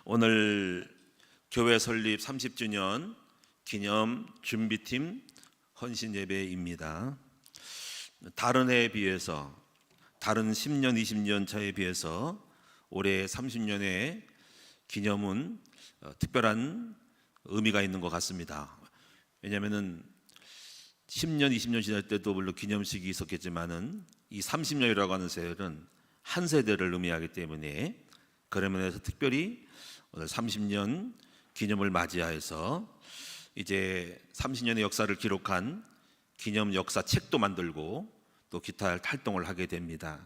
오늘 교회 설립 30주년 기념 준비팀 헌신 예배입니다. 다른 해에 비해서, 다른 10년, 20년 차에 비해서 올해 30년의 기념은 특별한 의미가 있는 것 같습니다. 왜냐하면 10년, 20년 지날 때도 물론 기념식이 있었겠지만은 이 30년이라고 하는 세월은 한 세대를 의미하기 때문에 그런 면에서 특별히 오늘 30년 기념을 맞이하여서 이제 30년의 역사를 기록한 기념 역사 책도 만들고 또 기타 활동을 하게 됩니다.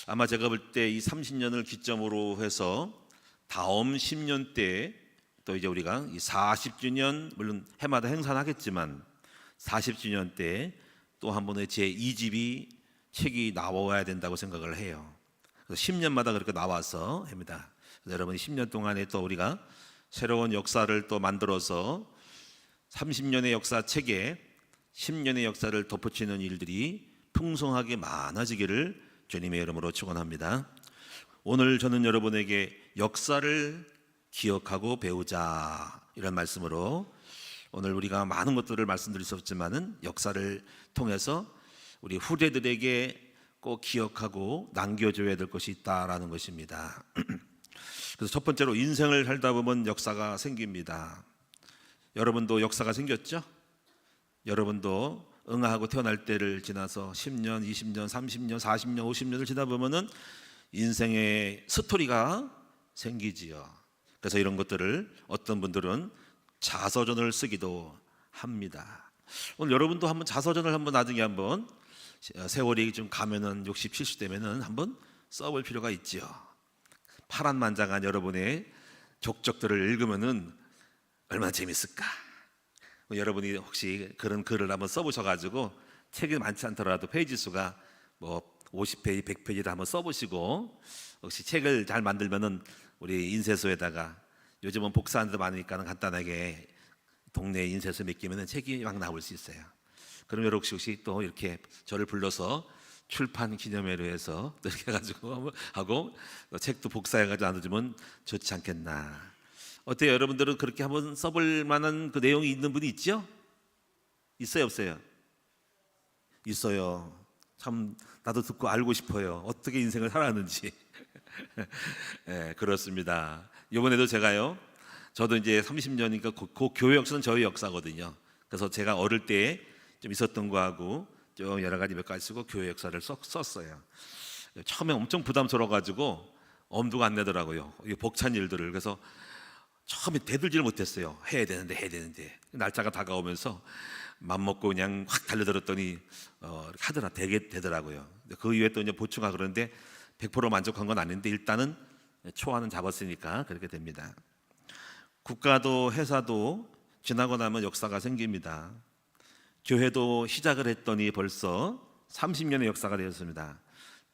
아마 제가 볼 때 이 30년을 기점으로 해서 다음 10년 때 또 이제 우리가 이 40주년, 물론 해마다 행사는 하겠지만 40주년 때 또 한 번의 제2집이 책이 나와야 된다고 생각을 해요. 그래서 10년마다 그렇게 나와서 합니다. 여러분 10년 동안에 또 우리가 새로운 역사를 또 만들어서 30년의 역사 책에 10년의 역사를 덧붙이는 일들이 풍성하게 많아지기를 주님의 이름으로 축원합니다. 오늘 저는 여러분에게 역사를 기억하고 배우자 이런 말씀으로 오늘 우리가 많은 것들을 말씀드릴 수 없지만은 역사를 통해서 우리 후대들에게 꼭 기억하고 남겨줘야 될 것이 있다라는 것입니다. 그래서 첫 번째로 인생을 살다 보면 역사가 생깁니다. 여러분도 역사가 생겼죠? 여러분도 응아하고 태어날 때를 지나서 10년, 20년, 30년, 40년, 50년을 지나 보면은 인생의 스토리가 생기지요. 그래서 이런 것들을 어떤 분들은 자서전을 쓰기도 합니다. 오늘 여러분도 한번 자서전을 한번 나중에 한번 세월이 좀 가면은 60, 70 되면은 한번 써볼 필요가 있지요. 파란만장한 여러분의 족적들을 읽으면은 얼마나 재밌을까. 여러분이 혹시 그런 글을 한번 써보셔가지고 책이 많지 않더라도 페이지 수가 뭐 50페이지, 100페이지를 한번 써보시고 혹시 책을 잘 만들면은 우리 인쇄소에다가 요즘은 복사하는 데 많으니까 간단하게 동네 인쇄소 맡기면은 책이 막 나올 수 있어요. 그럼 여러분 혹시 또 이렇게 저를 불러서 출판 기념회로 해서 이렇게 해가지고 하고 책도 복사해가지고 나눠주면 좋지 않겠나. 어때요? 여러분들은 그렇게 한번 써볼 만한 그 내용이 있는 분이 있죠? 있어요, 없어요? 있어요. 참 나도 듣고 알고 싶어요. 어떻게 인생을 살았는지. 네, 그렇습니다. 이번에도 저도 이제 30년이니까 그 교회 역사는 저희 역사거든요. 그래서 제가 어릴 때 좀 있었던 거하고 좀 여러 가지 몇 가지 쓰고 교회 역사를 썼어요. 처음에 엄청 부담스러워가지고 엄두가 안 내더라고요. 이 벅찬 일들을. 그래서 처음에 대들지를 못했어요. 해야 되는데 날짜가 다가오면서 맘먹고 그냥 확 달려들었더니 되게 되더라고요. 그 이후에 또 이제 보충하고 그러는데 100% 만족한 건 아닌데 일단은 초안은 잡았으니까 그렇게 됩니다. 국가도 회사도 지나고 나면 역사가 생깁니다. 교회도 시작을 했더니 벌써 30년의 역사가 되었습니다.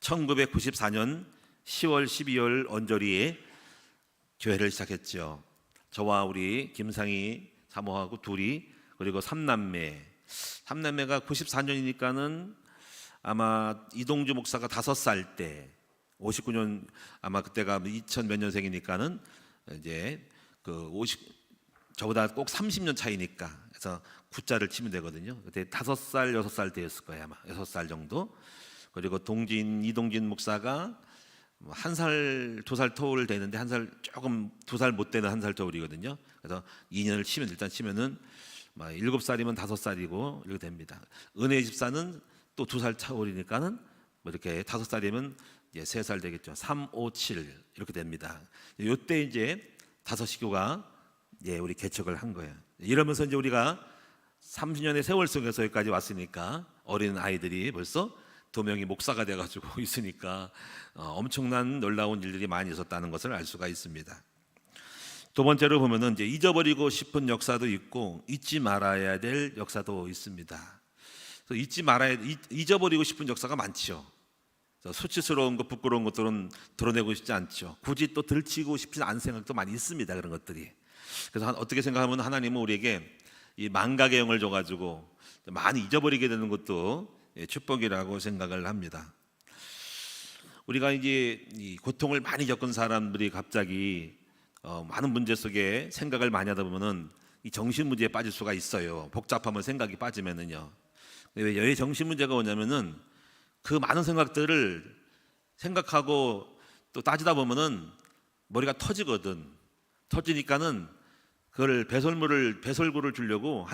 1994년 10월 12월 언저리에 교회를 시작했죠. 저와 우리 김상희 사모하고 둘이 그리고 삼남매가 94년이니까는 아마 이동주 목사가 5살 때 59년 아마 그때가 2000 몇 년생이니까는 이제 저보다 꼭 30년 차이니까 그래서 9자를 치면 되거든요. 그때 5살, 6살 때였을 거예요. 아마 6살 정도. 그리고 이동진 목사가 1살, 2살 터울 되는데 2살 못 되는 1살 터울이거든요. 그래서 2년을 일단 치면은 7살이면 5살이고 이렇게 됩니다. 은혜 집사는 또 2살 터울이니까는 이렇게 5살이면 이제 3살 되겠죠. 3, 5, 7 이렇게 됩니다. 이때 이제 5식교가 우리 개척을 한 거예요. 이러면서 이제 우리가 30년의 세월 속에서 여기까지 왔으니까 어린 아이들이 벌써 2명이 목사가 돼가지고 있으니까 엄청난 놀라운 일들이 많이 있었다는 것을 알 수가 있습니다. 두 번째로 보면은 이제 잊어버리고 싶은 역사도 있고 잊지 말아야 될 역사도 있습니다. 그래서 잊어버리고 싶은 역사가 많죠. 수치스러운 것, 부끄러운 것들은 드러내고 싶지 않죠. 굳이 또 들치고 싶지 않은 생각도 많이 있습니다. 그런 것들이. 그래서 어떻게 생각하면 하나님은 우리에게 이 망각의 영을 줘가지고 많이 잊어버리게 되는 것도 축복이라고 생각을 합니다. 우리가 이제 이 고통을 많이 겪은 사람들이 갑자기 많은 문제 속에 생각을 많이 하다 보면은 이 정신 문제에 빠질 수가 있어요. 복잡하면 생각이 빠지면은요. 왜 정신 문제가 오냐면은 그 많은 생각들을 생각하고 또 따지다 보면은 머리가 터지거든. 터지니까는 그걸 배설구를 주려고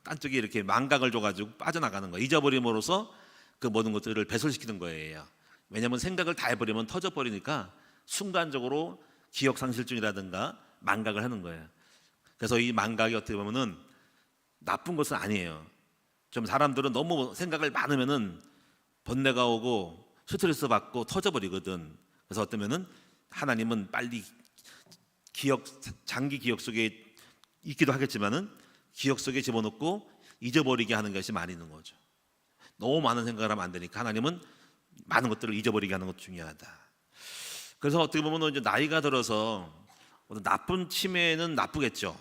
딴쪽에 이렇게 망각을 줘가지고 빠져나가는 거예요. 잊어버림으로써 그 모든 것들을 배설시키는 거예요. 왜냐하면 생각을 다 해버리면 터져버리니까 순간적으로 기억 상실증이라든가 망각을 하는 거예요. 그래서 이 망각이 어떻게 보면은 나쁜 것은 아니에요. 좀 사람들은 너무 생각을 많으면은 번뇌가 오고 스트레스 받고 터져버리거든. 그래서 어쩌면은 하나님은 빨리 장기 기억 속에 있기도 하겠지만은 기억 속에 집어넣고 잊어버리게 하는 것이 많이 있는 거죠. 너무 많은 생각을 하면 안 되니까 하나님은 많은 것들을 잊어버리게 하는 것도 중요하다. 그래서 어떻게 보면 이제 나이가 들어서 나쁜 치매는 나쁘겠죠.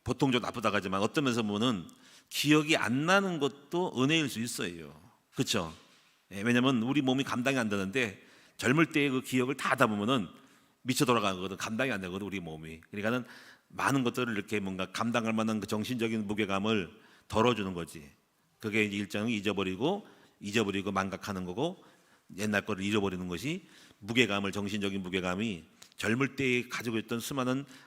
보통적으로 나쁘다고 하지만 어떤 면에서 보면은 기억이 안 나는 것도 은혜일 수 있어요. 그렇죠? 왜냐하면 우리 몸이 감당이 안 되는데 젊을 때의 그 기억을 다 하다 보면은 미쳐 돌아가는 거거든. 감당이 안 되거든 우리 몸이. 그러니까는 많은 것들을 이렇게 뭔가 감당할 만한 그 정신적인 무게감을 덜어주는 거지. 그게 일정을 잊어버리고 망각하는 거고 옛날 거를 잃어버리는 것이 정신적인 무게감이 젊을 때 가지고 있던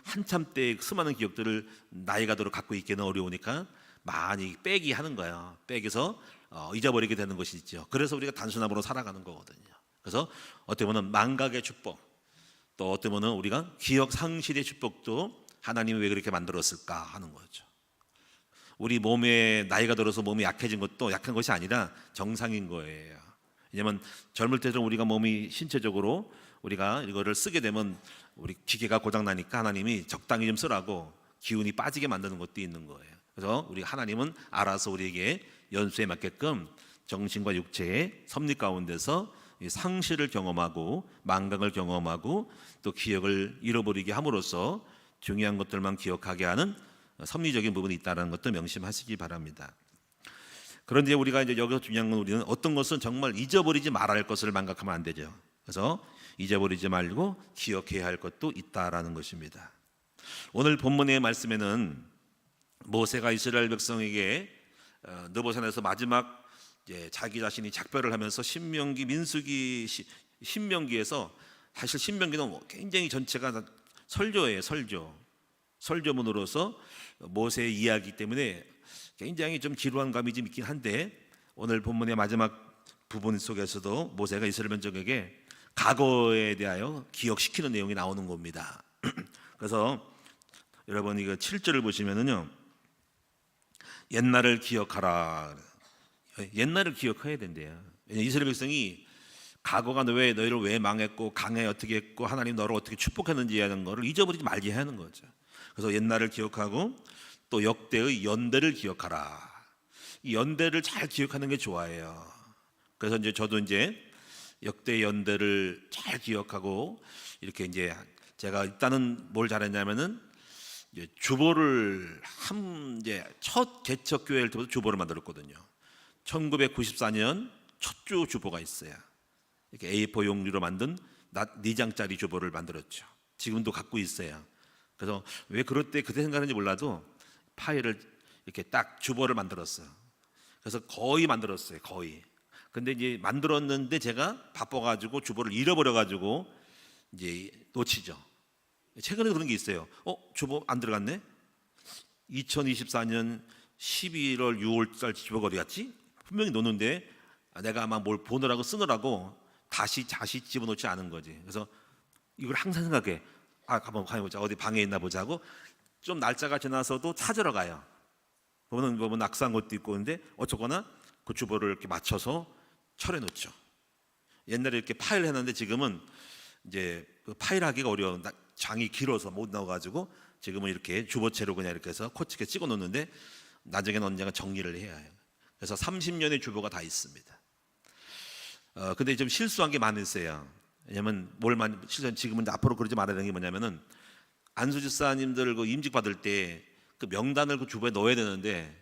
한참 때의 수많은 기억들을 나이가 들어 갖고 있기는 어려우니까 많이 빼기 하는 거야. 빼기서 잊어버리게 되는 것이 있죠. 그래서 우리가 단순함으로 살아가는 거거든요. 그래서 어떻게 보면 망각의 축복, 또 어떻게 보면 우리가 기억 상실의 축복도 하나님이 왜 그렇게 만들었을까 하는 거죠. 우리 몸에 나이가 들어서 몸이 약해진 것도 약한 것이 아니라 정상인 거예요. 왜냐하면 젊을 때 좀 우리가 몸이 신체적으로 우리가 이거를 쓰게 되면 우리 기계가 고장 나니까 하나님이 적당히 좀 쓰라고 기운이 빠지게 만드는 것도 있는 거예요. 그래서 우리 하나님은 알아서 우리에게 연수에 맞게끔 정신과 육체의 섭리 가운데서 상실을 경험하고 망각을 경험하고 또 기억을 잃어버리게 함으로써 중요한 것들만 기억하게 하는 섭리적인 부분이 있다는 것도 명심하시기 바랍니다. 그런데 우리가 이제 여기서 중요한 건 우리는 어떤 것은 정말 잊어버리지 말아야 할 것을 망각하면 안 되죠. 그래서 잊어버리지 말고 기억해야 할 것도 있다라는 것입니다. 오늘 본문의 말씀에는 모세가 이스라엘 백성에게 느보산에서 마지막 자기 자신이 작별을 하면서 신명기에서 사실 신명기는 굉장히 전체가 설교예요. 설교문으로서 모세의 이야기 때문에 굉장히 좀 지루한 감이 좀 있긴 한데 오늘 본문의 마지막 부분 속에서도 모세가 이스라엘 백성에게 과거에 대하여 기억시키는 내용이 나오는 겁니다. 그래서 여러분 이거 7절을 보시면은요, 옛날을 기억하라. 옛날을 기억해야 된대요. 이스라엘 백성이 과거가 너희를 왜 망했고 강에 어떻게 했고 하나님 너를 어떻게 축복했는지 하는 거를 잊어버리지 말게 하는 거죠. 그래서 옛날을 기억하고 또 역대의 연대를 기억하라. 이 연대를 잘 기억하는 게 좋아요. 그래서 저도 역대 연대를 잘 기억하고 이렇게 제가 일단은 뭘 잘했냐면은 주보를 첫 개척 교회일 때부터 주보를 만들었거든요. 1994년 첫 주 주보가 있어요. 이렇게 A4 용지로 만든 4장짜리 주보를 만들었죠. 지금도 갖고 있어요. 그래서 왜 그때 생각하는지 몰라도 파일을 이렇게 딱 주보를 만들었어요. 그래서 거의 만들었어요. 거의. 근데 만들었는데 제가 바빠가지고 주보를 잃어버려가지고 놓치죠. 최근에 그런 게 있어요. 주보 안 들어갔네? 2024년 11월 6월달 주보가 어디 갔지? 분명히 놓는데 내가 아마 뭘 보느라고 쓰느라고 다시 집어넣지 않은 거지. 그래서 이걸 항상 생각해. 한번 가보자. 어디 방에 있나 보자고 좀 날짜가 지나서도 찾으러 가요. 보면 낙서한 것도 있고 근데 어쩌거나 그 주보를 이렇게 맞춰서 철에 놓죠. 옛날에 이렇게 파일 했는데 지금은 그 파일 하기가 어려워. 장이 길어서 못 나와가지고 지금은 이렇게 주보채로 그냥 이렇게 해서 코치게 찍어 놓는데 나중에는 언젠가 정리를 해야 해요. 그래서 30년의 주보가 다 있습니다. 근데 좀 실수한 게 많으세요. 왜냐면 지금은 앞으로 그러지 말아야 되는 게 뭐냐면은 안수집사님들 그 임직 받을 때 그 명단을 그 주보에 넣어야 되는데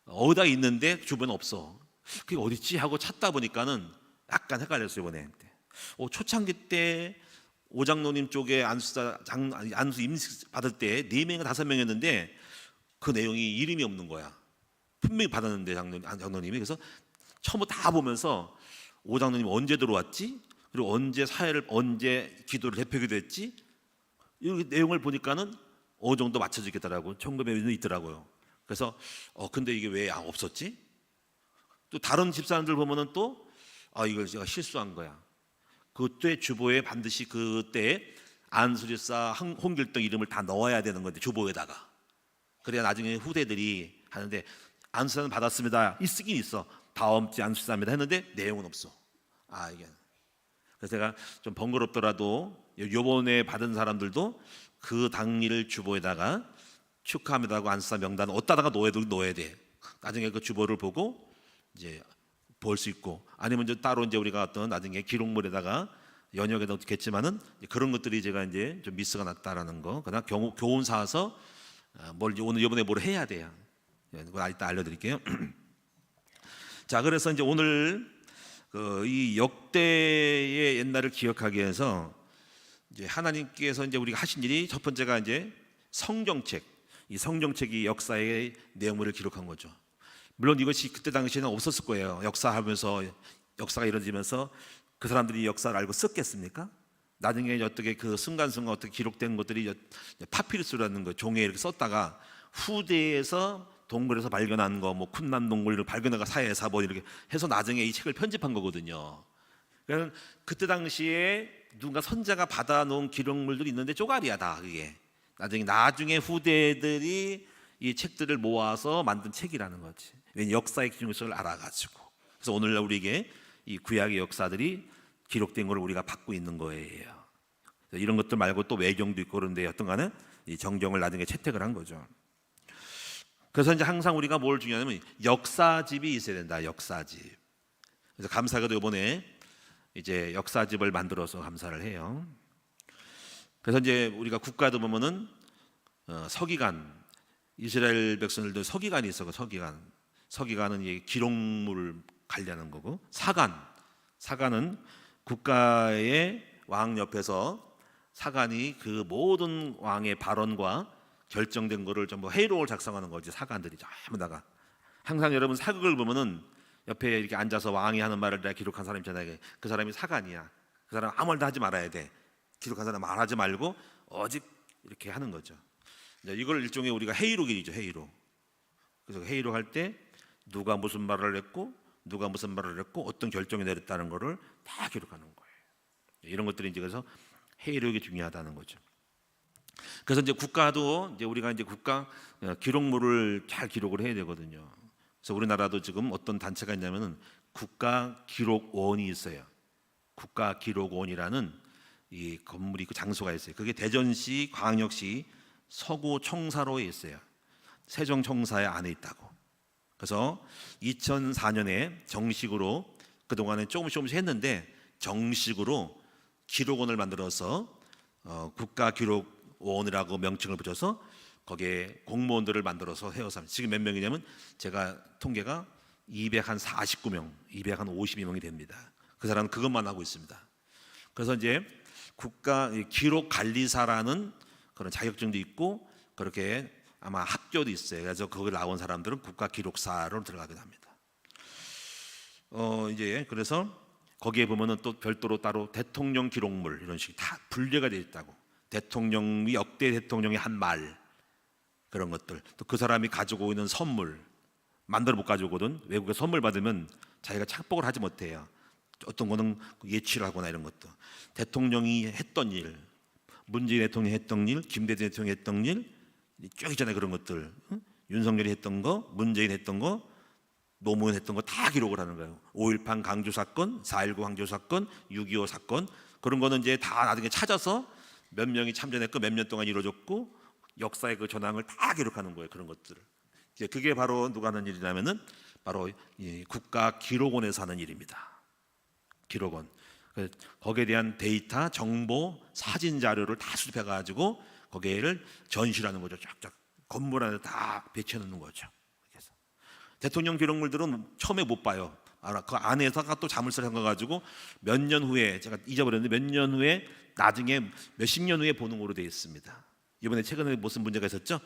어디다 있는데 주보는 없어. 그게 어딨지 하고 찾다 보니까는 약간 헷갈렸어요 이번에. 초창기 때 오장로님 쪽에 안수 임식 받을 때 4명인가 5명이었는데 그 내용이 이름이 없는 거야. 분명히 받았는데 장로님이. 그래서 처음부터 다 보면서 오장로님 언제 들어왔지? 그리고 언제 기도를 대표기도 했지? 이 내용을 보니까는 어느 정도 맞춰지겠더라고. 청금에 있더라고요. 그래서 근데 이게 왜 없었지? 또 다른 집사람들 보면은 또 이걸 제가 실수한 거야. 그때 주보에 반드시 그때 안수집사 홍길동 이름을 다 넣어야 되는 건데 주보에다가. 그래야 나중에 후대들이 하는데 안수사는 받았습니다. 쓰긴 있어. 다음 주 안수사입니다 했는데 내용은 없어. 이게. 그래서 제가 좀 번거롭더라도 요번에 받은 사람들도 그 당일 주보에다가 축하합니다고 안수사 명단 어디다가 넣어야 돼. 나중에 그 주보를 보고 이제 볼 수 있고, 아니면 이제 따로 이제 우리가 어떤 나중에 기록물에다가 연역에 넣겠지만은 그런 것들이 제가 이제 좀 미스가 났다라는 거. 그다음 교훈 사서 오늘 이번에 뭘 해야 돼요. 그거 이따 알려드릴게요. 자, 그래서 이제 오늘 이 역대의 옛날을 기억하기 위해서 이제 하나님께서 이제 우리가 하신 일이 첫 번째가 이제 성경책. 이 성경책이 역사의 내용물을 기록한 거죠. 물론 이것이 그때 당시에는 없었을 거예요. 역사가 이루어지면서 그 사람들이 역사를 알고 썼겠습니까? 나중에 어떻게 그 순간순간 어떻게 기록된 것들이 파피루스라는 거 종이에 이렇게 썼다가 후대에서 동굴에서 발견한 거, 뭐 쿰난 동굴을 발견해가 사회사 이렇게 해서 나중에 이 책을 편집한 거거든요. 그러니까 그때 당시에 누군가 선자가 받아놓은 기록물들이 있는데 쪼가리야 다 그게. 나중에 후대들이 이 책들을 모아서 만든 책이라는 거지. 왜냐 역사의 기준을 알아가지고. 그래서 오늘날 우리에게 이 구약의 역사들이 기록된 걸 우리가 받고 있는 거예요. 이런 것들 말고 또 외경도 있고 그런데 어떤가는 이 정경을 나중에 채택을 한 거죠. 그래서 이제 항상 우리가 뭘 중요하냐면 역사집이 있어야 된다. 역사집. 그래서 감사하게도 이번에 이제 역사집을 만들어서 감사를 해요. 그래서 이제 우리가 국가도 보면은 서기관, 이스라엘 백성들도 서기관이 있어. 서기관은 이 기록물을 관리하는 거고, 사관은 국가의 왕 옆에서 사관이 그 모든 왕의 발언과 결정된 거를 전부 회의록을 작성하는 거지. 사관들이 전부 다가. 항상 여러분 사극을 보면은 옆에 이렇게 앉아서 왕이 하는 말을 내가 기록한 사람 있잖아요. 그 사람이 사관이야. 그 사람 아무 말도 하지 말아야 돼. 기록한 사람 말하지 말고 오직 이렇게 하는 거죠. 이걸 일종의 우리가 회의록이죠. 회의록. 그래서 회의록 할 때 누가 무슨 말을 했고 어떤 결정이 내렸다는 거를 다 기록하는 거예요. 이런 것들이 이제 그래서 회의록이 중요하다는 거죠. 그래서 이제 국가도 이제 우리가 이제 국가 기록물을 잘 기록을 해야 되거든요. 그래서 우리나라도 지금 어떤 단체가 있냐면은 국가기록원이 있어요. 국가기록원이라는 이 건물이 그 장소가 있어요. 그게 대전시 광역시 서구청사로에 있어요. 세종청사에 안에 있다고. 그래서 2004년에 정식으로 그동안에 조금씩 했는데 정식으로 기록원을 만들어서 국가기록원이라고 명칭을 붙여서 거기에 공무원들을 만들어서 헤어서 지금 몇 명이냐면 제가 통계가 249명, 252명이 됩니다. 그 사람은 그것만 하고 있습니다. 그래서 이제 국가 기록관리사라는 그런 자격증도 있고 그렇게 아마 학교도 있어요. 그래서 거기 나온 사람들은 국가기록사로 들어가게 됩니다. 이제 그래서 거기에 보면은 또 별도로 따로 대통령 기록물 이런 식이 다 분류가 되어 있다고. 대통령이 역대 대통령이 한 말 그런 것들, 또 그 사람이 가지고 있는 선물 만들어 못 가져오거든. 외국에 선물 받으면 자기가 착복을 하지 못해요. 어떤 거는 예치를 하거나 이런 것도. 대통령이 했던 일, 문재인 대통령이 했던 일, 김대중 대통령이 했던 일 쭉 있잖아요. 그런 것들. 윤석열이 했던 거, 문재인 했던 거, 노무현 했던 거 다 기록을 하는 거예요. 5.18 강주 사건, 4.19 항저 사건, 6.25 사건 그런 거는 이제 다 나중에 찾아서 몇 명이 참전했고 몇 년 동안 이루어졌고 역사의 그 전황을 다 기록하는 거예요. 그런 것들을. 그게 바로 누가 하는 일이냐면은 바로 이 국가기록원에서 하는 일입니다. 기록원. 거기에 대한 데이터, 정보, 사진 자료를 다 수집해 가지고 거기에를 전시하는 거죠. 쫙쫙 건물 안에 다 배치해 놓는 거죠. 그래서 대통령 기록물들은 처음에 못 봐요. 그 안에다가 또 자물쇠를 한 거 가지고 몇 년 후에 제가 잊어버렸는데 몇 년 후에 나중에 몇십 년 후에 보는 거로 되어 있습니다. 이번에 최근에 무슨 문제가 있었죠?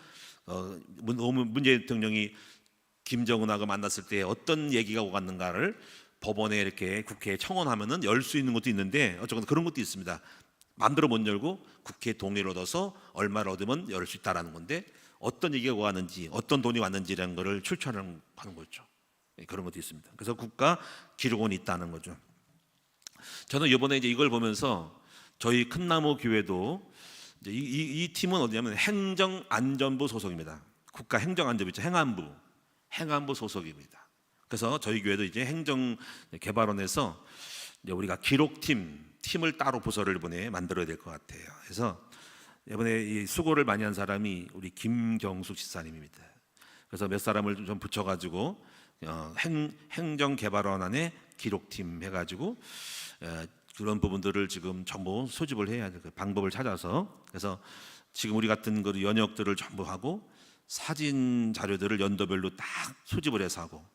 문재인 대통령이 김정은하고 만났을 때 어떤 얘기가 오갔는가를 법원에 이렇게 국회에 청원하면은 열 수 있는 것도 있는데 어쨌거나 그런 것도 있습니다. 마음대로 못 열고 국회 동의를 얻어서 얼마를 얻으면 열 수 있다라는 건데 어떤 얘기가 왔는지 어떤 돈이 왔는지라는 것을 출처하는 거죠. 그런 것도 있습니다. 그래서 국가 기록원이 있다는 거죠. 저는 이번에 이제 이걸 보면서 저희 큰나무 교회도 이제 이 팀은 어디냐면 행정안전부 소속입니다. 국가 행정안전부 있죠. 행안부 소속입니다. 그래서 저희 교회도 이제 행정개발원에서 이제 우리가 기록팀을 따로 부서를 이번에 만들어야 될 것 같아요. 그래서 이번에 이 수고를 많이 한 사람이 우리 김경숙 집사님입니다. 그래서 몇 사람을 좀 붙여가지고 행정개발원 안에 기록팀 해가지고 그런 부분들을 지금 전부 소집을 해야 될 방법을 찾아서 그래서 지금 우리 같은 그 연역들을 전부 하고 사진 자료들을 연도별로 딱 소집을 해서 하고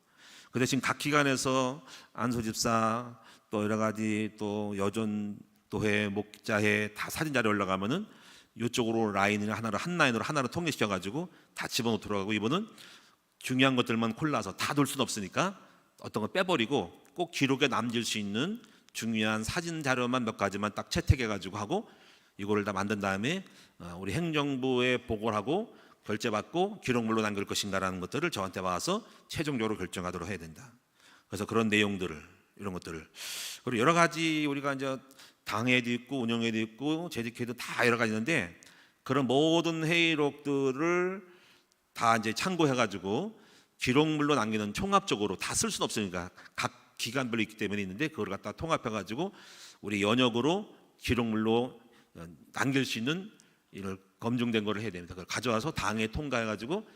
그 대신 각 기관에서 안소집사 또 여러 가지 또 여전도회 목자회 다 사진 자료 올라가면은 이쪽으로 라인을 한 라인으로 하나로 통일시켜 가지고 다 집어넣도록 하고 이번은 중요한 것들만 골라서 다 돌 수는 없으니까 어떤 걸 빼버리고 꼭 기록에 남길 수 있는 중요한 사진 자료만 몇 가지만 딱 채택해 가지고 하고 이거를 다 만든 다음에 우리 행정부에 보고를 하고 결제받고 기록물로 남길 것인가라는 것들을 저한테 와서 최종적으로 결정하도록 해야 된다. 그래서 그런 내용들을 이런 것들을 그리고 여러 가지 우리가 이제 당회도 있고 운영회도 있고 재직회도 다 여러 가지 있는데 그런 모든 회의록들을 다 이제 참고해 가지고 기록물로 남기는 총합적으로 다 쓸 수는 없으니까 각 기관별로 있기 때문에 있는데 그걸 갖다 통합해 가지고 우리 연역으로 기록물로 남길 수 있는 이걸 검증된 거를 해야 됩니다. 그걸 가져와서 당에 통과해 가지고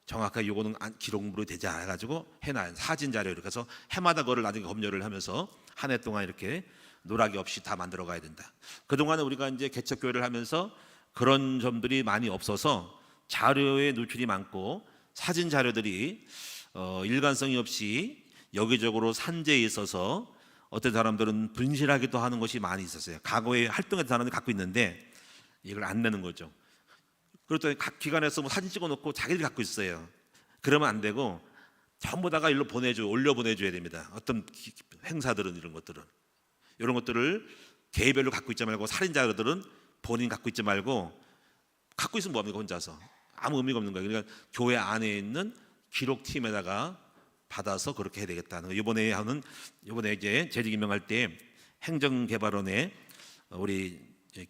정확하게 요거는 기록물로 되지 않아 가지고 해놔야 사진 자료 이렇게 해서 해마다 그거를 나중에 검열을 하면서 한 해 동안 이렇게 누락이 없이 다 만들어 가야 된다. 그동안에 우리가 이제 개척교회를 하면서 그런 점들이 많이 없어서 자료의 노출이 많고 사진 자료들이 일관성이 없이 여기저기로 산재해 있어서 어떤 사람들은 분실하기도 하는 것이 많이 있었어요. 과거에 활동했던 사람들이 갖고 있는데 이걸 안 내는 거죠. 그렇더니 각 기관에서 뭐 사진 찍어놓고 자기들이 갖고 있어요. 그러면 안 되고 전부 다가 일로 올려 보내줘야 됩니다. 어떤 행사들은 이런 것들을 개별로 갖고 있지 말고 살인자들은 본인 갖고 있지 말고 갖고 있으면 뭐합니까 혼자서 아무 의미가 없는 거예요. 그러니까 교회 안에 있는 기록팀에다가 받아서 그렇게 해야 되겠다는 거. 이번에 이제 재직 임명할 때 행정개발원에 우리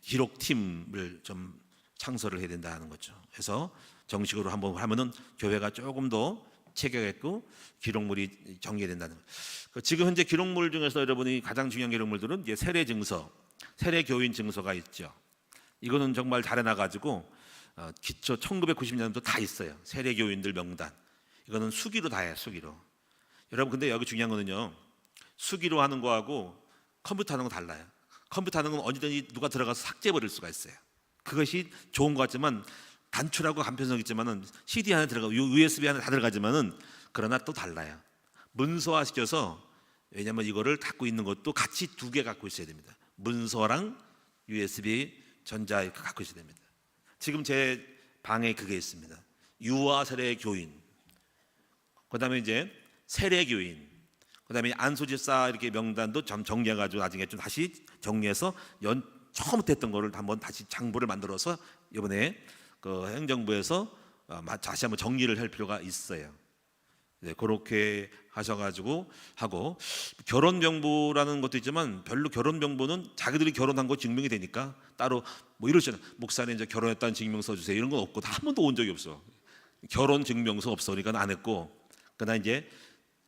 기록팀을 좀 창설을 해야 된다는 거죠. 그래서 정식으로 한번 하면은 교회가 조금 더 체계가 있고 기록물이 정리된다는 거. 지금 현재 기록물 중에서 여러분이 가장 중요한 기록물들은 이제 세례증서, 세례교인 증서가 있죠. 이거는 정말 잘 해놔가지고 기초 1990년도 다 있어요. 세례교인들 명단. 이거는 수기로 다 해요. 수기로. 여러분 근데 여기 중요한 거는요. 수기로 하는 거하고 컴퓨터 하는 거 달라요. 컴퓨터 하는 건 언제든지 누가 들어가서 삭제해버릴 수가 있어요. 그것이 좋은 것 같지만 단출하고 간편성 있지만은 CD 안에 들어가고 USB 안에 다 들어가지만은 그러나 또 달라요. 문서화 시켜서 왜냐하면 이거를 갖고 있는 것도 같이 두 개 갖고 있어야 됩니다. 문서랑 USB 전자 갖고 있어야 됩니다. 지금 제 방에 그게 있습니다. 유아 세례 교인, 그다음에 이제 세례 교인, 그다음에 안소집사 이렇게 명단도 좀 정리해가지고 나중에 좀 다시 정리해서 처음부터 했던 거를 한번 다시 장부를 만들어서 이번에 그 행정부에서 다시 한번 정리를 할 필요가 있어요. 네, 그렇게 하셔가지고 하고 결혼명부라는 것도 있지만 별로 결혼명부는 자기들이 결혼한 거 증명이 되니까 따로 뭐 이러잖아요. 목사님 이제 결혼했다는 증명서 주세요. 이런 건 없고 다 한 번도 온 적이 없어. 결혼 증명서 없어. 그러니까 안 했고 그다음 이제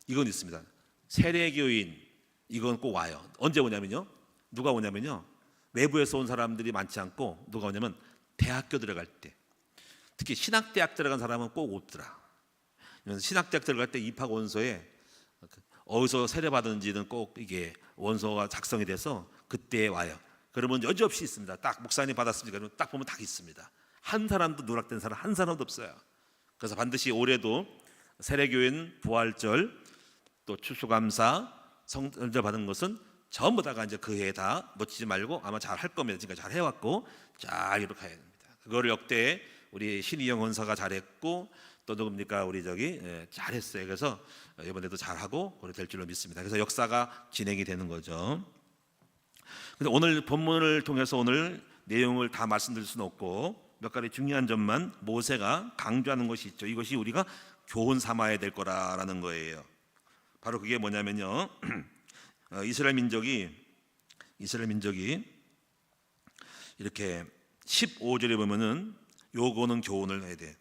이건 있습니다. 세례교인 이건 꼭 와요. 언제 오냐면요. 누가 오냐면요. 외부에서 온 사람들이 많지 않고 누가 오냐면 대학교 들어갈 때 특히 신학대학 들어간 사람은 꼭 오더라. 신학대학 들어갈 때 입학 원서에 어디서 세례받은지는 꼭 이게 원서가 작성이 돼서 그때 와요. 그러면 여지없이 있습니다. 딱 목사님 받았습니까? 딱 보면 딱 있습니다. 한 사람도 누락된 사람 한 사람도 없어요. 그래서 반드시 올해도 세례교인 부활절 또 추수감사 성자 받은 것은 전부 다가 이제 그 해에 다 놓치지 말고 아마 잘 할 겁니다. 지금까지 잘 해왔고 잘 이렇게 해야 됩니다. 그거를 역대 우리 신희영 원사가 잘했고 또 누굽니까 우리 잘했어요. 그래서 이번에도 잘하고 그렇게 될 줄로 믿습니다. 그래서 역사가 진행이 되는 거죠. 근데 오늘 본문을 통해서 오늘 내용을 다 말씀드릴 수는 없고 몇 가지 중요한 점만 모세가 강조하는 것이 있죠. 이것이 우리가 교훈 삼아야 될 거라는 거예요. 바로 그게 뭐냐면요. 이스라엘 민족이 이렇게 15절에 보면은 요거는 교훈을 해야 돼.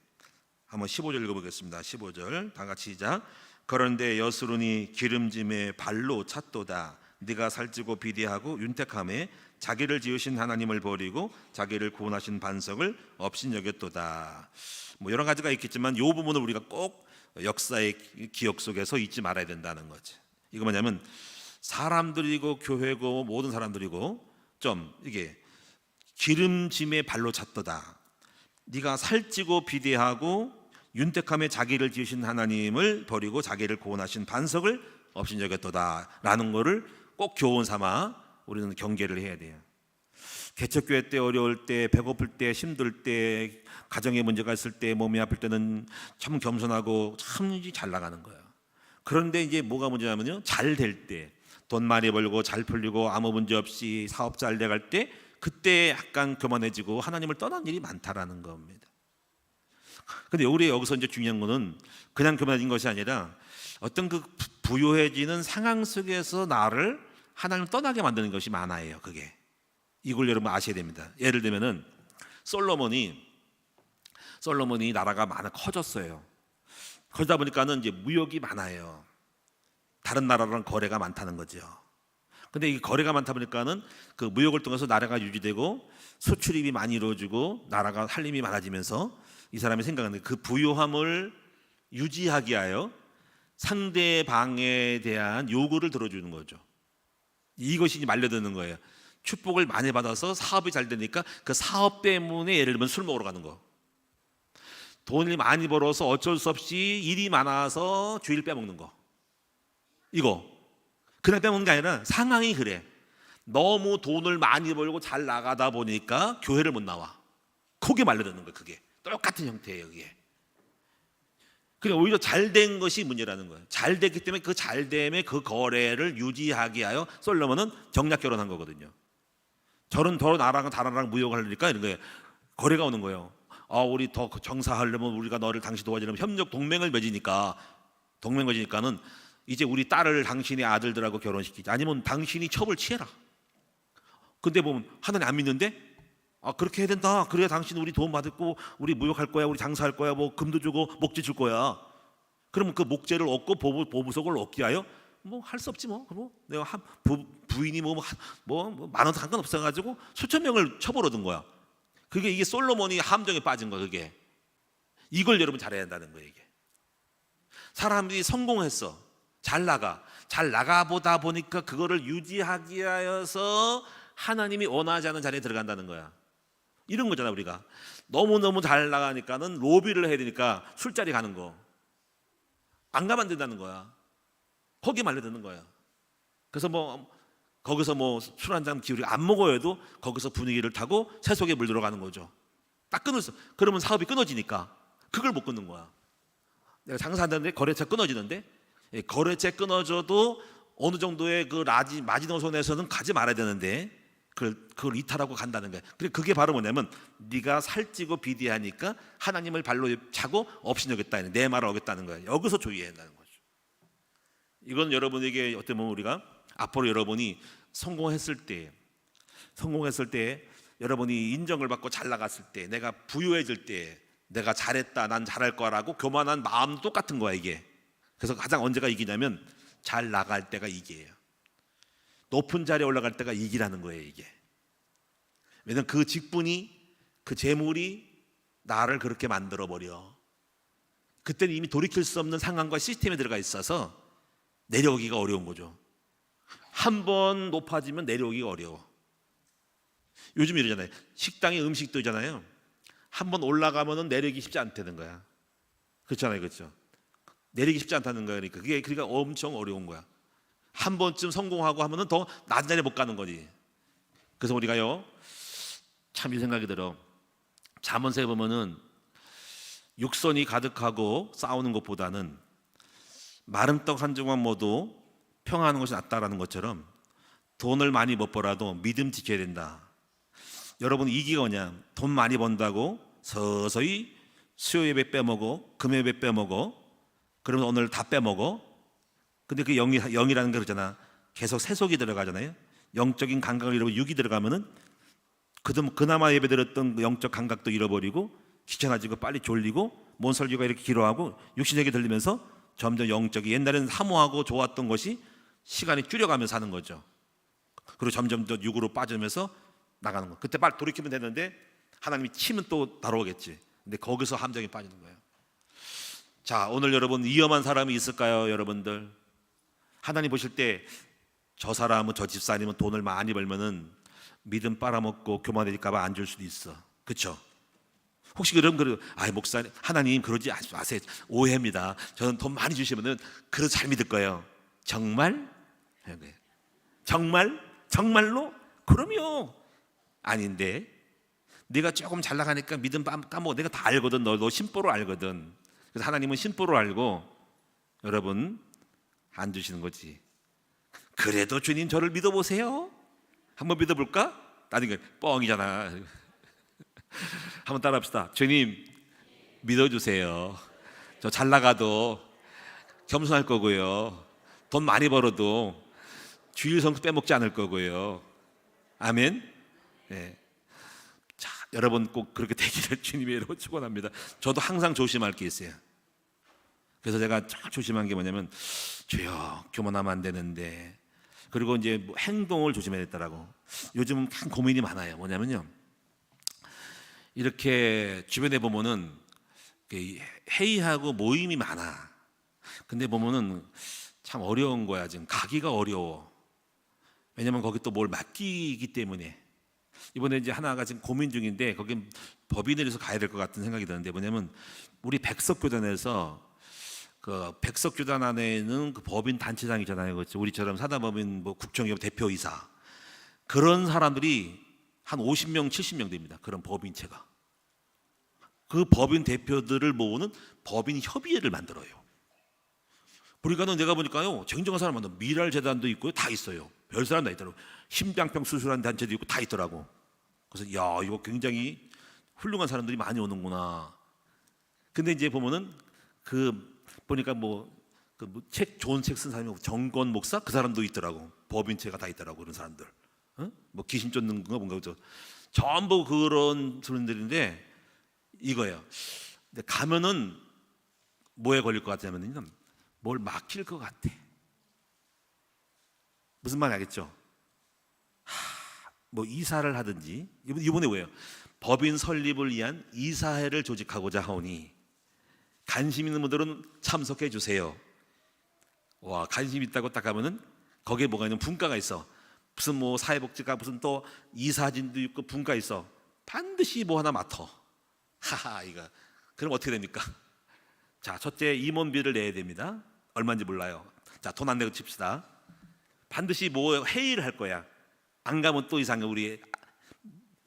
한번 15절 읽어보겠습니다. 15절 다 같이 시작. 그런데 여스룬이 기름짐에 발로 찼도다. 네가 살찌고 비대하고 윤택함에 자기를 지으신 하나님을 버리고 자기를 구원하신 반석을 업신여겼도다. 뭐 여러 가지가 있겠지만 이 부분을 우리가 꼭 역사의 기억 속에서 잊지 말아야 된다는 거지. 이거 뭐냐면 사람들이고 교회고 모든 사람들이고 좀 이게 기름짐에 발로 찼도다. 네가 살찌고 비대하고 윤택함에 자기를 지으신 하나님을 버리고 자기를 구원하신 반석을 업신여겼도다라는 거를 꼭 교훈 삼아 우리는 경계를 해야 돼요. 개척교회 때 어려울 때 배고플 때 힘들 때 가정에 문제가 있을 때 몸이 아플 때는 참 겸손하고 참 잘 나가는 거예요. 그런데 이제 뭐가 문제냐면요, 잘 될 때 돈 많이 벌고 잘 풀리고 아무 문제 없이 사업 잘 돼갈 때 그때 약간 교만해지고 하나님을 떠난 일이 많다라는 겁니다. 근데 우리 여기서 이제 중요한 거는 그냥 교만해진 것이 아니라 어떤 그 부유해지는 상황 속에서 나를 하나님 떠나게 만드는 것이 많아요. 그게 이걸 여러분 아셔야 됩니다. 예를 들면은 솔로몬이 나라가 많아 커졌어요. 그러다 보니까는 이제 무역이 많아요. 다른 나라랑 거래가 많다는 거죠. 근데 이 거래가 많다 보니까는 그 무역을 통해서 나라가 유지되고 수출입이 많이 이루어지고 나라가 살림이 많아지면서 이 사람이 생각하는 그 부유함을 유지하기 위하여 상대방에 대한 요구를 들어주는 거죠. 이것이 말려드는 거예요. 축복을 많이 받아서 사업이 잘 되니까 그 사업 때문에 예를 들면 술 먹으러 가는 거, 돈을 많이 벌어서 어쩔 수 없이 일이 많아서 주일 빼먹는 거, 이거 그냥 빼먹는 게 아니라 상황이 그래. 너무 돈을 많이 벌고 잘 나가다 보니까 교회를 못 나와. 거기에 말려드는 거예요. 그게 똑같은 형태예요. 그게 그러니까 오히려 잘된 것이 문제라는 거예요. 잘 됐기 때문에 그 잘됨의 그 거래를 유지하기 위하여 솔로몬은 정략 결혼한 거거든요. 저런 더 나랑 다른 나라랑 무역을 하려니까 이런 거예요. 거래가 오는 거예요. 우리 더 정사하려면 우리가 너를 당신 도와주려면 협력 동맹을 맺으니까는 이제 우리 딸을 당신의 아들들하고 결혼시키자. 아니면 당신이 첩을 취해라. 근데 보면 하나님 안 믿는데 그렇게 해야 된다. 그래야 당신 우리 도움 받고 우리 무역할 거야, 우리 장사할 거야, 뭐 금도 주고 목재 줄 거야. 그러면 그 목재를 얻고 보부속을 얻기 위하여 뭐 할 수 없지 뭐. 내가 부인이 뭐 만 원 상관없어 가지고 수천 명을 첩을 얻은 거야. 이게 솔로몬이 함정에 빠진 거야. 그게 이걸 여러분 잘해야 한다는 거예요. 이게 사람들이 성공했어, 잘 나가 보다 보니까 그거를 유지하기 위하여서 하나님이 원하지 않는 자리에 들어간다는 거야. 이런 거잖아. 우리가 너무너무 잘 나가니까는 로비를 해야 되니까 술자리 가는 거 안 가면 안 된다는 거야. 거기에 말려드는 거야. 그래서 거기서 술 한 잔 기울이 안 먹어야 해도 거기서 분위기를 타고 세속에 물들어가는 거죠. 딱 끊었어. 그러면 사업이 끊어지니까 그걸 못 끊는 거야. 내가 장사한다는데 거래처 끊어지는데, 거래처 끊어져도 어느 정도의 그 마지노선에서는 가지 말아야 되는데 그걸 이탈하고 간다는 거야. 그게 바로 뭐냐면 네가 살찌고 비대하니까 하나님을 발로 차고 업신여겼다, 내 말을 어겼다는 거야. 여기서 조의해야 한다는 거죠. 이건 여러분에게 어떻게 보면 우리가 앞으로 여러분이 성공했을 때 여러분이 인정을 받고 잘 나갔을 때, 내가 부유해질 때 내가 잘했다, 난 잘할 거라고 교만한 마음도 똑같은 거야. 이게 그래서 가장 언제가 이기냐면 잘 나갈 때가 이기예요. 높은 자리에 올라갈 때가 이기라는 거예요. 이게 왜냐면 그 직분이, 그 재물이 나를 그렇게 만들어 버려. 그때는 이미 돌이킬 수 없는 상황과 시스템에 들어가 있어서 내려오기가 어려운 거죠. 한 번 높아지면 내려오기가 어려워. 요즘 이러잖아요. 식당에 음식도 있잖아요. 한 번 올라가면은 내리기 쉽지 않다는 거야. 그렇잖아요, 그렇죠? 내리기 쉽지 않다는 거야. 그러니까 엄청 어려운 거야. 한 번쯤 성공하고 하면은 더 낮은 자리에 못 가는 거지. 그래서 우리가요, 참 이 생각이 들어. 잠언서에 보면은 육선이 가득하고 싸우는 것보다는 마른 떡 한 조각 모두 평화하는 것이 낫다라는 것처럼 돈을 많이 못 벌어도 믿음 지켜야 된다. 여러분, 이기가 뭐냐? 돈 많이 번다고 서서히 수요 예배 빼먹어, 금 예배 빼먹어, 그러면 오늘 다 빼먹어. 근데 그 영이라는 게 그러잖아. 계속 세속이 들어가잖아요. 영적인 감각을 잃어버리고 육이 들어가면은 그나마 예배 드렸던 그 영적 감각도 잃어버리고 귀찮아지고 빨리 졸리고 뭔 설교가 이렇게 길어하고 육신에게 들리면서 점점 영적이, 옛날에는 사모하고 좋았던 것이 시간이 줄여가면서 하는 거죠. 그리고 점점 더 육으로 빠지면서 나가는 거. 그때 빨리 돌이키면 되는데 하나님이 치면 또 날아오겠지. 근데 거기서 함정이 빠지는 거예요. 자, 오늘 여러분 위험한 사람이 있을까요, 여러분들? 하나님 보실 때 저 사람은, 저 집사님은 돈을 많이 벌면은 믿음 빨아먹고 교만해질까 봐 안 줄 수도 있어. 그렇죠? 혹시 아이 목사님, 하나님 그러지 마세요. 오해입니다. 저는 돈 많이 주시면은 그래도 잘 믿을 거예요. 정말? 정말? 정말로? 그럼요. 아닌데 내가 조금 잘 나가니까 믿음 까먹어. 내가 다 알거든. 너 심보로 알거든. 그래서 하나님은 심보로 알고 여러분 안 주시는 거지. 그래도 주님 저를 믿어보세요. 한번 믿어볼까? 나중에 뻥이잖아. 한번 따라합시다. 주님 믿어주세요. 저 잘 나가도 겸손할 거고요. 돈 많이 벌어도 주일 성수 빼먹지 않을 거고요. 아멘. 네. 자, 여러분 꼭 그렇게 되기를 주님의 이름으로 축원합니다. 저도 항상 조심할 게 있어요. 그래서 제가 조심한 게 뭐냐면, 주여 교만하면 안 되는데, 그리고 이제 뭐 행동을 조심해야 되더라고. 요즘은 큰 고민이 많아요. 뭐냐면요, 이렇게 주변에 보면은 회의하고 모임이 많아. 근데 보면은 참 어려운 거야. 지금 가기가 어려워. 왜냐면 거기 또 뭘 맡기기 때문에. 이번에 이제 하나가 지금 고민 중인데, 거긴 법인을 해서 가야 될 것 같은 생각이 드는데, 뭐냐면 우리 백석교단에서 그 백석교단 안에는 그 법인 단체장이잖아요. 그렇죠? 우리처럼 사단법인 뭐 국정기업 대표이사, 그런 사람들이 한 50명, 70명 됩니다. 그런 법인체가. 그 법인 대표들을 모으는 법인 협의회를 만들어요. 보니까는 내가 보니까요, 쟁쟁한 사람 많아. 미랄 재단도 있고요, 다 있어요. 별 사람 다 있더라고. 심장병 수술하는 단체도 있고 다 있더라고. 그래서 야, 이거 굉장히 훌륭한 사람들이 많이 오는구나. 근데 이제 보면은 보니까 책 좋은 책 쓴 사람이 정건 목사, 그 사람도 있더라고. 법인체가 다 있더라고, 그런 사람들. 뭐 귀신 쫓는 거 뭔가 전부 그런 사람들인데, 이거예요. 근데 가면은 뭐에 걸릴 것 같냐면요, 뭘 막힐 것 같아. 무슨 말 알겠죠? 뭐 이사를 하든지, 이번에 왜요? 법인 설립을 위한 이사회를 조직하고자 하오니 관심 있는 분들은 참석해 주세요. 와, 관심 있다고 딱 가면은 거기에 뭐가 있는 분과가 있어. 무슨 뭐 사회복지과, 무슨 또 이사진도 있고 분과 있어. 반드시 뭐 하나 맡어. 하하, 이거. 그럼 어떻게 됩니까? 자, 첫째, 임원비를 내야 됩니다. 얼마인지 몰라요. 자, 돈 안 내고 칩시다. 반드시 뭐 회의를 할 거야. 안 가면 또 이상해. 우리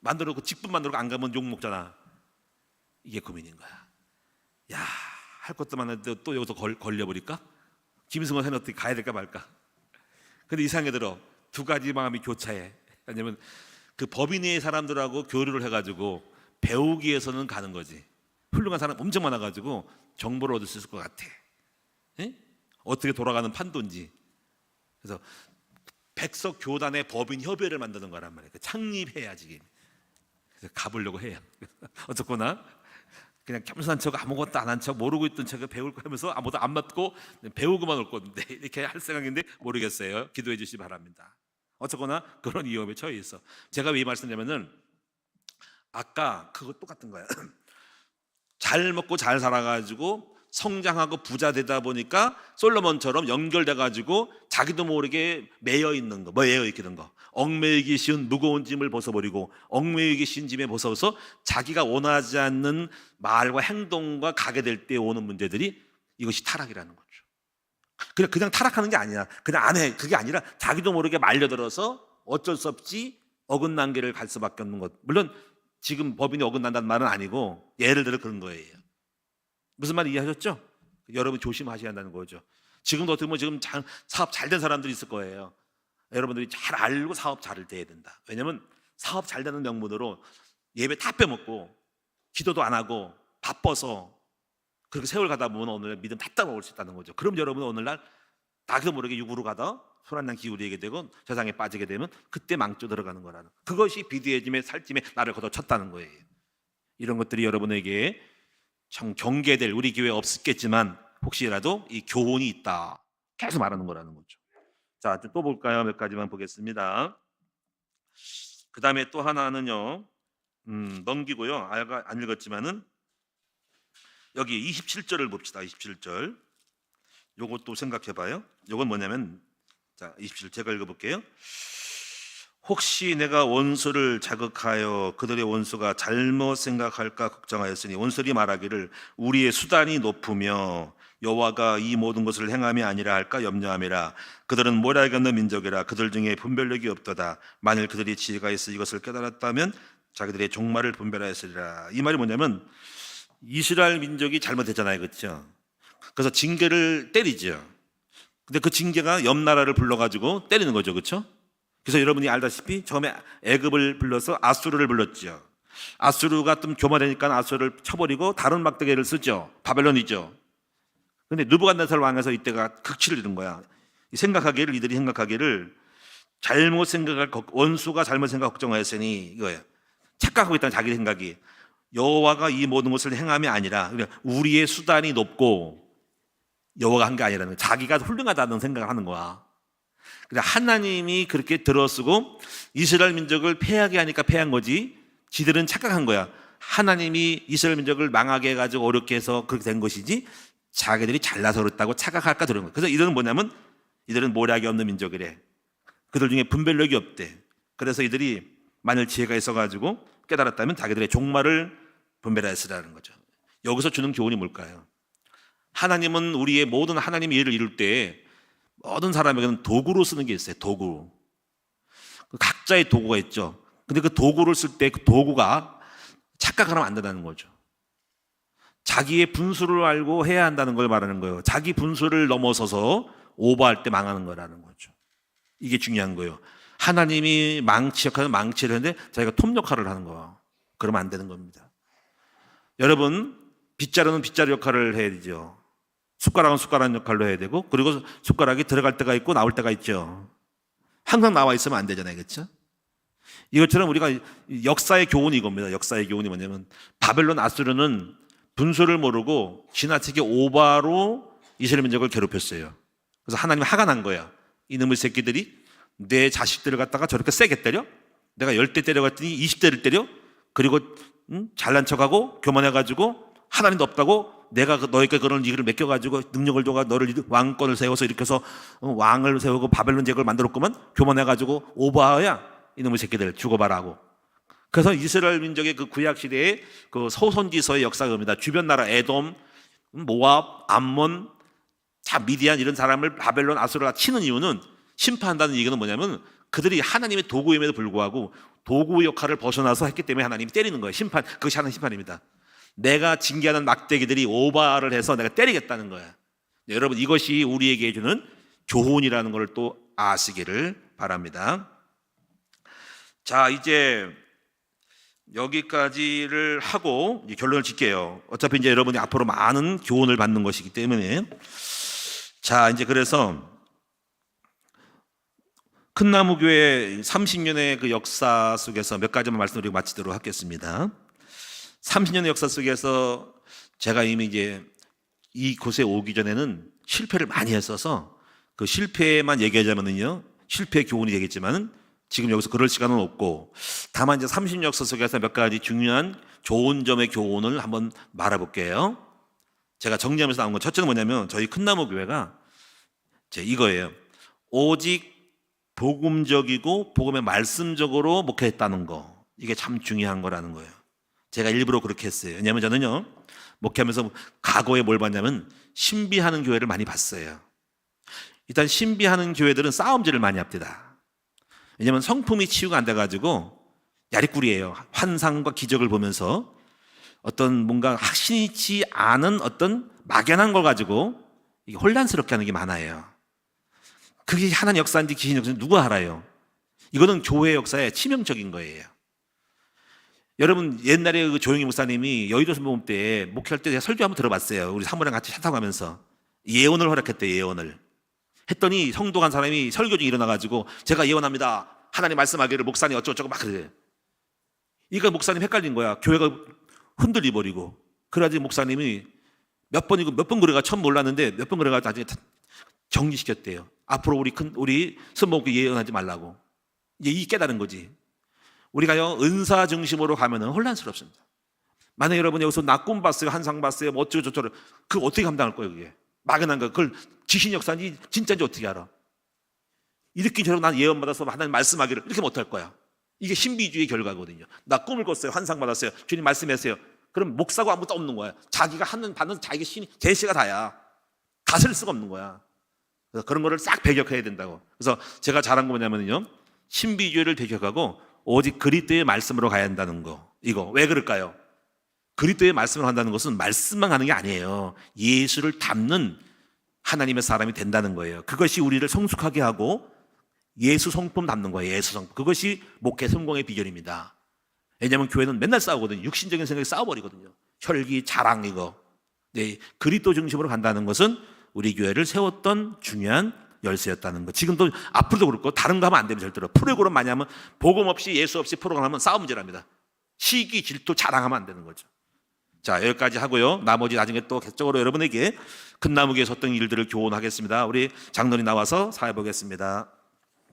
만들어놓고 직분 만들고 안 가면 욕 먹잖아. 이게 고민인 거야. 야, 할 것도 많은데 또 여기서 걸려버릴까? 김승원 해는 어떻게 가야 될까 말까? 근데 이상하게 들어. 두 가지 마음이 교차해. 왜냐면 그 법인의 사람들하고 교류를 해가지고 배우기 위해서는 가는 거지. 훌륭한 사람 엄청 많아가지고 정보를 얻을 수 있을 것 같아. 에? 어떻게 돌아가는 판도인지. 그래서 백석 교단의 법인 협의회를 만드는 거란 말이에요. 창립해야지. 그래서 가보려고 해요. 어쨌거나 그냥 겸손한 척, 아무것도 안 한 척, 모르고 있던 척을 배울 거 하면서 아무것도 안 맞고 배우고만 올 건데, 이렇게 할 생각인데 모르겠어요. 기도해 주시기 바랍니다. 어쨌거나 그런 위험에 처해 있어. 제가 왜 이 말씀드리냐면은, 아까 그거 똑같은 거야. 잘 먹고 잘 살아가지고 성장하고 부자 되다 보니까 솔로몬처럼 연결돼가지고 자기도 모르게 매여 있는 거, 매여 있게 된 거, 얽매이기 쉬운 무거운 짐을 벗어버리고 얽매이기 쉬운 짐에 벗어서 자기가 원하지 않는 말과 행동과 가게 될 때 오는 문제들이, 이것이 타락이라는 거죠. 그냥 타락하는 게 아니야. 그냥 안 해. 그게 아니라 자기도 모르게 말려들어서 어쩔 수 없이 어긋난 길을 갈 수밖에 없는 것. 물론 지금 법인이 어긋난다는 말은 아니고 예를 들어 그런 거예요. 무슨 말 이해하셨죠? 여러분 조심하셔야 한다는 거죠. 지금도 어떻게 보면 지금 사업 잘 된 사람들이 있을 거예요. 여러분들이 잘 알고 사업 잘 돼야 된다. 왜냐하면 사업 잘 되는 명분으로 예배 다 빼먹고 기도도 안 하고 바빠서 그렇게 세월 가다 보면 오늘 믿음 다 따먹을 수 있다는 거죠. 그럼 여러분은 오늘날 나도 모르게 육으로 가다 손 한 장 기울이게 되고 세상에 빠지게 되면 그때 망조 들어가는 거라는, 그것이 비대해짐의 살찜에 나를 걷어쳤다는 거예요. 이런 것들이 여러분에게 참 경계될, 우리 교회에 없었겠지만 혹시라도 이 교훈이 있다 계속 말하는 거라는 거죠. 자, 또 볼까요? 몇 가지만 보겠습니다. 그 다음에 또 하나는요, 넘기고요. 안 읽었지만은 여기 27절을 봅시다. 27절. 요것도 생각해 봐요. 요건 뭐냐면, 자, 27절 제가 읽어볼게요. 혹시 내가 원수를 자극하여 그들의 원수가 잘못 생각할까 걱정하였으니 원수들이 말하기를 우리의 수단이 높으며 여호와가 이 모든 것을 행함이 아니라 할까 염려함이라. 그들은 모략이 없는 민족이라. 그들 중에 분별력이 없도다. 만일 그들이 지혜가 있어 이것을 깨달았다면 자기들의 종말을 분별하였으리라. 이 말이 뭐냐면 이스라엘 민족이 잘못했잖아요, 그렇죠? 그래서 징계를 때리죠. 근데 그 징계가 옆 나라를 불러가지고 때리는 거죠, 그렇죠? 그래서 여러분이 알다시피 처음에 애굽을 불러서 아수르를 불렀죠. 아수르가 좀 교만하니까 아수르를 쳐버리고 다른 막대기를 쓰죠. 바벨론이죠. 근데 느부갓네살 왕에서 이때가 극치를 이룬 거야. 이들이 생각하기를 잘못 생각할 원수가 잘못 생각 걱정하였으니 이거예요. 착각하고 있다는 자기 생각이 여호와가 이 모든 것을 행함이 아니라 우리의 수단이 높고 여호와가 한 게 아니라는 거야. 자기가 훌륭하다는 생각을 하는 거야. 하나님이 그렇게 들어쓰고 이스라엘 민족을 패하게 하니까 패한 거지, 지들은 착각한 거야. 하나님이 이스라엘 민족을 망하게 해가지고 어렵게 해서 그렇게 된 것이지 자기들이 잘나서 그렇다고 착각할까 들은 거야. 그래서 이들은 뭐냐면 이들은 모략이 없는 민족이래. 그들 중에 분별력이 없대. 그래서 이들이 만일 지혜가 있어가지고 깨달았다면 자기들의 종말을 분별하였으라는 거죠. 여기서 주는 교훈이 뭘까요? 하나님은 우리의 모든 하나님의 일을 이룰 때 모든 사람에게는 도구로 쓰는 게 있어요. 도구. 각자의 도구가 있죠. 근데 그 도구를 쓸 때 그 도구가 착각하면 안 된다는 거죠. 자기의 분수를 알고 해야 한다는 걸 말하는 거예요. 자기 분수를 넘어서서 오버할 때 망하는 거라는 거죠. 이게 중요한 거예요. 하나님이 망치 역할은 망치를 하는데 자기가 톱 역할을 하는 거예요. 그러면 안 되는 겁니다. 여러분, 빗자루는 빗자루 역할을 해야 되죠. 숟가락은 숟가락 역할로 해야 되고, 그리고 숟가락이 들어갈 때가 있고 나올 때가 있죠. 항상 나와 있으면 안 되잖아요, 그렇죠? 이것처럼 우리가 역사의 교훈이 이겁니다. 역사의 교훈이 뭐냐면 바벨론 아수르는 분수를 모르고 지나치게 오바로 이스라엘 민족을 괴롭혔어요. 그래서 하나님이 화가 난 거야. 이놈의 새끼들이 내 자식들을 갖다가 저렇게 세게 때려? 내가 10대 때려갔더니 20대를 때려? 그리고 잘난 척하고 교만해가지고 하나님도 없다고 내가 너에게 그런 일을 맡겨가지고 능력을 줘가 너를 왕권을 세워서 일으켜서 왕을 세우고 바벨론 제국을 만들었구만. 교만해가지고 오바야 이놈의 새끼들 죽어봐라고. 그래서 이스라엘 민족의 그 구약 시대의 그 소선지서의 역사가 옵니다. 주변 나라 에돔, 모압, 암몬, 미디안 이런 사람을 바벨론 아수르가 치는 이유는, 심판한다는 얘기는 뭐냐면 그들이 하나님의 도구임에도 불구하고 도구 역할을 벗어나서 했기 때문에 하나님이 때리는 거예요. 심판, 그것이 하나님 심판입니다. 내가 징계하는 막대기들이 오바를 해서 내가 때리겠다는 거야. 여러분, 이것이 우리에게 주는 교훈이라는 걸 또 아시기를 바랍니다. 자, 이제 여기까지를 하고 이제 결론을 짓게요. 어차피 이제 여러분이 앞으로 많은 교훈을 받는 것이기 때문에. 자, 이제 그래서 큰나무교회 30년의 그 역사 속에서 몇 가지만 말씀드리고 마치도록 하겠습니다. 30년의 역사 속에서 제가 이미 이제 이곳에 오기 전에는 실패를 많이 했어서 그 실패만 얘기하자면요, 실패 교훈이 되겠지만은 지금 여기서 그럴 시간은 없고, 다만 이제 30년 역사 속에서 몇 가지 중요한 좋은 점의 교훈을 한번 말해볼게요. 제가 정리하면서 나온 건 첫째는 뭐냐면 저희 큰나무 교회가 이거예요. 오직 복음적이고 복음의 말씀적으로 목회했다는 거, 이게 참 중요한 거라는 거예요. 제가 일부러 그렇게 했어요. 왜냐하면 저는요, 목회하면서 과거에 뭘 봤냐면 신비하는 교회를 많이 봤어요. 일단 신비하는 교회들은 싸움질을 많이 합니다. 왜냐하면 성품이 치유가 안 돼가지고 야리꾸리예요. 환상과 기적을 보면서 어떤 뭔가 확신치 않은 어떤 막연한 걸 가지고 이게 혼란스럽게 하는 게 많아요. 그게 하나님 역사인지 귀신 역사인지 누가 알아요? 이거는 교회 역사에 치명적인 거예요. 여러분 옛날에 그 조영희 목사님이 여의도 선교모임 때 목회할 때 제가 설교 한번 들어봤어요. 우리 사모랑 같이 차 타고 가면서 예언을 허락했대요. 예언을 했더니 성도 한 사람이 설교 중에 일어나가지고 제가 예언합니다. 하나님 말씀하기를 목사님 어쩌고저쩌고 막 그래. 이거 목사님 헷갈린 거야. 교회가 흔들려버리고. 그래가지고 목사님이 몇 번 그래가 처음 몰랐는데 몇 번 그래가 나중에 정리시켰대요. 앞으로 우리 선목교 예언하지 말라고. 이제 이 깨달은 거지. 우리가요 은사 중심으로 가면은 혼란스럽습니다. 만약 여러분 여기서 나 꿈 봤어요, 한상 봤어요, 뭐 어쩌고 저쩌고 그거 어떻게 감당할 거예요? 그게 막연한 거. 그걸 귀신 역사인지 진짜인지 어떻게 알아? 이렇게 저러고 난 예언 받아서 하나님 말씀하기를 이렇게 못할 거야. 이게 신비주의 결과거든요. 나 꿈을 꿨어요, 환상 받았어요, 주님 말씀하세요. 그럼 목사고 아무것도 없는 거야. 자기가 받는 자기 신이 제시가 다야. 다스릴 수가 없는 거야. 그래서 그런 거를 싹 배격해야 된다고. 그래서 제가 잘한 거 뭐냐면요, 신비주의를 배격하고 오직 그리스도의 말씀으로 가야 한다는 거. 이거 왜 그럴까요? 그리스도의 말씀을 한다는 것은 말씀만 하는 게 아니에요. 예수를 담는 하나님의 사람이 된다는 거예요. 그것이 우리를 성숙하게 하고 예수 성품 담는 거예요. 예수 성품. 그것이 목회 성공의 비결입니다. 왜냐하면 교회는 맨날 싸우거든요. 육신적인 생각에 싸워버리거든요. 혈기, 자랑 이거. 네, 그리스도 중심으로 간다는 것은 우리 교회를 세웠던 중요한 열쇠였다는 거. 지금도 앞으로도 그렇고 다른 거 하면 안 되면 절대로. 프로그램 많이 하면 복음 없이 예수 없이 프로그램 하면 싸움 문제랍니다. 시기, 질투, 자랑하면 안 되는 거죠. 자, 여기까지 하고요. 나머지 나중에 또 개적으로 여러분에게 금나무교에 섰던 일들을 교훈하겠습니다. 우리 장로님 나와서 사회 보겠습니다.